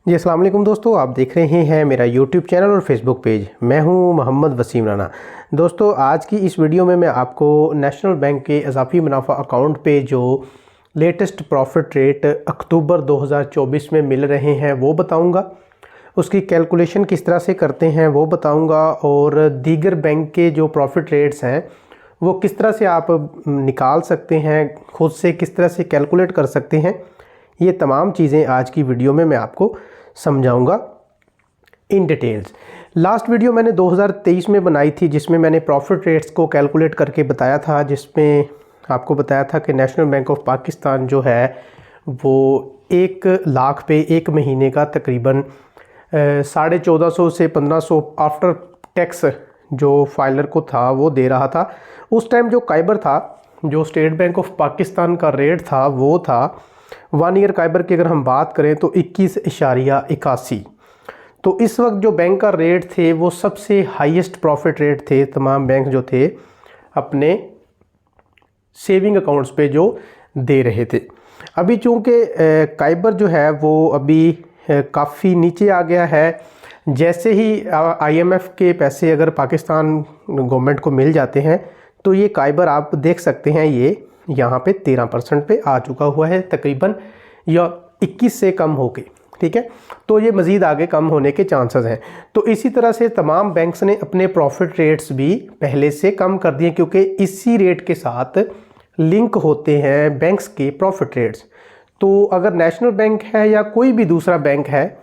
जी अस्सलाम वालेकुम दोस्तों, आप देख रहे हैं मेरा यूट्यूब चैनल और फेसबुक पेज। मैं हूं मोहम्मद वसीम राना। दोस्तों आज की इस वीडियो में मैं आपको नेशनल बैंक के इजाफी मुनाफा अकाउंट पे जो लेटेस्ट प्रॉफिट रेट अक्टूबर 2024 में मिल रहे हैं वो बताऊंगा। उसकी कैलकुलेशन किस तरह से करते हैं वो बताऊंगा, और दीगर बैंक के जो प्रॉफिट रेट्स हैं वो किस तरह से आप निकाल सकते हैं, खुद से किस तरह से कैलकुलेट कर सकते हैं। ये तमाम चीज़ें आज की वीडियो में मैं आपको समझाऊंगा इन डिटेल्स। लास्ट वीडियो मैंने 2023 में बनाई थी जिसमें मैंने प्रॉफिट रेट्स को कैलकुलेट करके बताया था, जिसमें आपको बताया था कि नेशनल बैंक ऑफ पाकिस्तान जो है वो 1 लाख पे एक महीने का तकरीबन 1450 से 1500 आफ्टर टैक्स जो फाइलर को था वो दे रहा था। उस टाइम जो काइबर था, जो स्टेट बैंक ऑफ पाकिस्तान का रेट था वो था 1 ईयर काइबर की अगर हम बात करें तो 21.81। तो इस वक्त जो बैंक का रेट थे वो सबसे हाईएस्ट प्रॉफिट रेट थे तमाम बैंक जो थे अपने सेविंग अकाउंट्स पे जो दे रहे थे। अभी चूँकि काइबर जो है वो अभी काफ़ी नीचे आ गया है। जैसे ही IMF के पैसे अगर पाकिस्तान गवर्नमेंट को मिल जाते हैं तो ये काइबर आप देख सकते हैं ये यहाँ पे 13% पे आ चुका हुआ है तकरीबन, या 21 से कम होके, ठीक है। तो ये मज़ीद आगे कम होने के चांसेस हैं। तो इसी तरह से तमाम बैंक्स ने अपने प्रॉफिट रेट्स भी पहले से कम कर दिए, क्योंकि इसी रेट के साथ लिंक होते हैं बैंक्स के प्रॉफिट रेट्स। तो अगर नेशनल बैंक है या कोई भी दूसरा बैंक है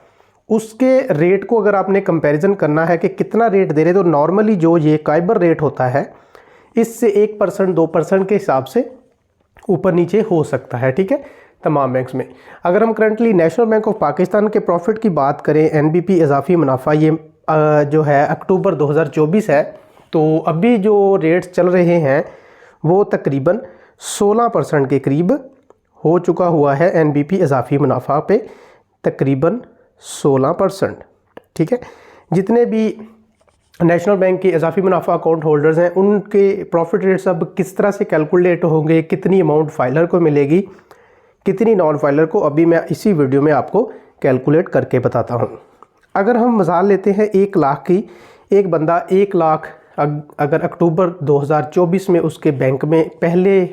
उसके रेट को अगर आपने कंपैरिजन करना है कि कितना रेट दे रहे, तो नॉर्मली जो ये काइबर रेट होता है इससे 1% 2% के हिसाब से ऊपर नीचे हो सकता है, ठीक है, तमाम बैंक्स में। अगर हम currently national bank of Pakistan के प्रॉफिट की बात करें, NBP इजाफी मुनाफा, ये जो है अक्टूबर 2024 है, तो अभी जो रेट्स चल रहे हैं वो तकरीबन 16% के करीब हो चुका हुआ है। NBP इजाफी मुनाफा पे तकरीबन 16%, ठीक है। जितने भी नेशनल बैंक के इजाफी मुनाफा अकाउंट होल्डर्स हैं उनके प्रॉफिट रेट्स अब किस तरह से कैलकुलेट होंगे, कितनी अमाउंट फाइलर को मिलेगी, कितनी नॉन फाइलर को, अभी मैं इसी वीडियो में आपको कैलकुलेट करके बताता हूं। अगर हम मिसाल लेते हैं 1 लाख की, एक बंदा 1 लाख अगर अक्टूबर 2024 में उसके बैंक में पहले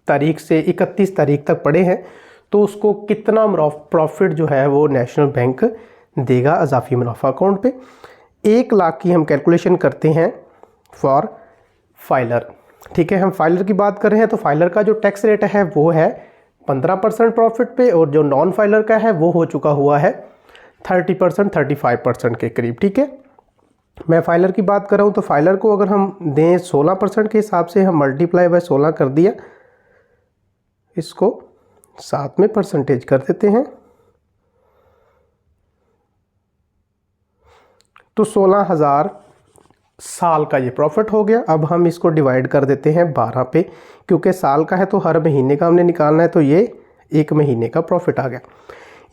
तारीख से 31 तारीख तक पड़े हैं तो उसको कितना प्रॉफिट जो है वो नेशनल बैंक देगा इजाफी मुनाफा अकाउंट पे। 1 लाख की हम कैलकुलेशन करते हैं फॉर फाइलर, ठीक है। हम फाइलर की बात कर रहे हैं तो फाइलर का जो टैक्स रेट है वो है 15% प्रॉफिट पे, और जो नॉन फाइलर का है वो हो चुका हुआ है 30% 35% के करीब, ठीक है। मैं फाइलर की बात कर रहा हूँ तो फाइलर को अगर हम दें 16% के हिसाब से, हम मल्टीप्लाई बाय 16 कर दिया, इसको साथ में परसेंटेज कर देते हैं तो 16,000 साल का ये प्रॉफिट हो गया। अब हम इसको डिवाइड कर देते हैं 12 पे, क्योंकि साल का है तो हर महीने का हमने निकालना है, तो ये 1 महीने का प्रॉफिट आ गया।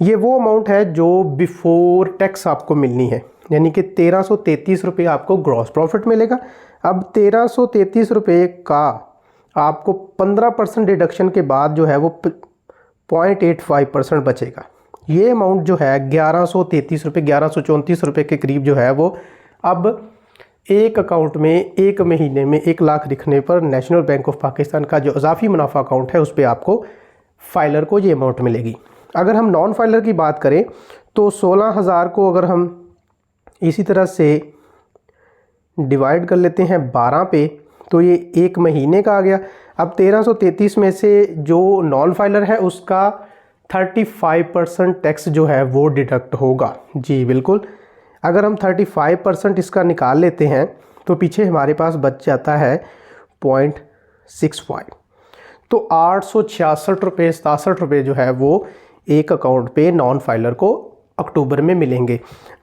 ये वो अमाउंट है जो बिफोर टैक्स आपको मिलनी है, यानी कि 1333 रुपये आपको ग्रॉस प्रॉफिट मिलेगा। अब 1333 रुपये का आपको 15% डिडक्शन के बाद जो है वो 0.85% बचेगा। ये अमाउंट जो है 1133 रुपये 1134 रुपये के करीब जो है वो अब एक अकाउंट में एक महीने में 1 लाख लिखने पर नेशनल बैंक ऑफ पाकिस्तान का जो इजाफी मुनाफा अकाउंट है उस पर आपको फाइलर को ये अमाउंट मिलेगी। अगर हम नॉन फाइलर की बात करें तो 16,000 को अगर हम इसी तरह से डिवाइड कर लेते हैं 12 पे तो ये 1 महीने का आ गया। अब 1333 में से जो नॉन फाइलर है उसका 35% टैक्स जो है वो डिडक्ट होगा। जी बिल्कुल, अगर हम 35% इसका निकाल लेते हैं तो पीछे हमारे पास बच जाता है 0.65, तो 866 रुपये 67 रुपये जो है वो एक अकाउंट पे नॉन फाइलर को अक्टूबर में मिलेंगे।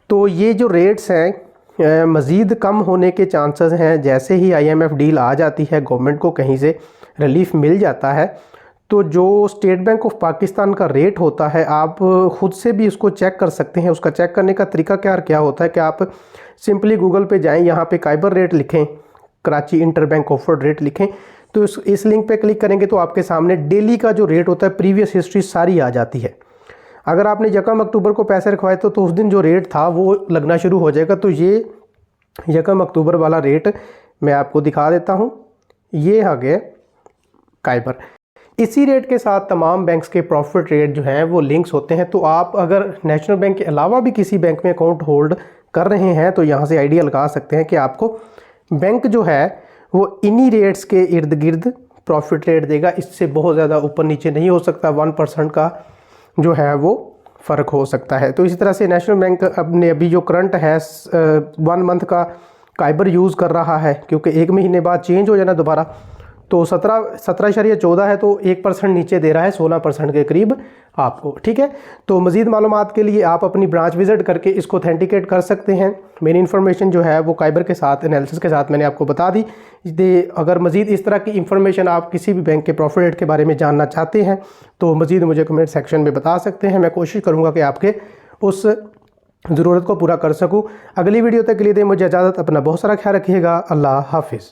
तो ये जो रेट्स हैं मज़ीद कम होने के चांसेस हैं। जैसे ही IMF डील आ जाती है, गवर्नमेंट को कहीं से रिलीफ मिल जाता है, तो जो स्टेट बैंक ऑफ पाकिस्तान का रेट होता है आप ख़ुद से भी उसको चेक कर सकते हैं। उसका चेक करने का तरीका क्या होता है कि आप सिंपली गूगल पे जाएं, यहाँ पे काइबर रेट लिखें, Karachi inter bank offered rate लिखें, तो इस लिंक पे क्लिक करेंगे तो आपके सामने डेली का जो रेट होता है प्रीवियस हिस्ट्री सारी आ जाती है। अगर आपने 1 अक्टूबर को पैसे रखवाए तो उस दिन जो रेट था वो लगना शुरू हो जाएगा। तो ये 1 अक्टूबर वाला रेट मैं आपको दिखा देता हूँ। ये आ गया काइबर। इसी रेट के साथ तमाम बैंक्स के प्रॉफिट रेट जो हैं वो लिंक्स होते हैं। तो आप अगर नेशनल बैंक के अलावा भी किसी बैंक में अकाउंट होल्ड कर रहे हैं तो यहाँ से आइडिया लगा सकते हैं कि आपको बैंक जो है वो इन्हीं रेट्स के इर्द गिर्द प्रॉफिट रेट देगा। इससे बहुत ज़्यादा ऊपर नीचे नहीं हो सकता, 1% का जो है वो फ़र्क हो सकता है। तो इसी तरह से नेशनल बैंक अपने अभी जो करंट है 1 मंथ का काइबर यूज़ कर रहा है, क्योंकि 1 महीने बाद चेंज हो जाना दोबारा। तो 17.14 है, तो 1% नीचे दे रहा है, 16% के करीब आपको। ठीक है, तो मज़ीद मालूमात के लिए आप अपनी ब्रांच विज़िट करके इसको ऑथेंटिकेट कर सकते हैं। मेरी इन्फॉर्मेशन जो है वो काइबर के साथ एनालिसिस के साथ मैंने आपको बता दी। अगर मज़ीद इस तरह की इन्फॉर्मेशन आप किसी भी बैंक के प्रॉफिट रेट के बारे में जानना चाहते हैं तो मज़ीद मुझे कमेंट सेक्शन में बता सकते हैं। मैं कोशिश करूँगा कि आपके उस ज़रूरत को पूरा कर सकूँ। अगली वीडियो तक के लिए दें मुझे इजाज़त। अपना बहुत सारा ख्याल रखिएगा। अल्लाह हाफिज़।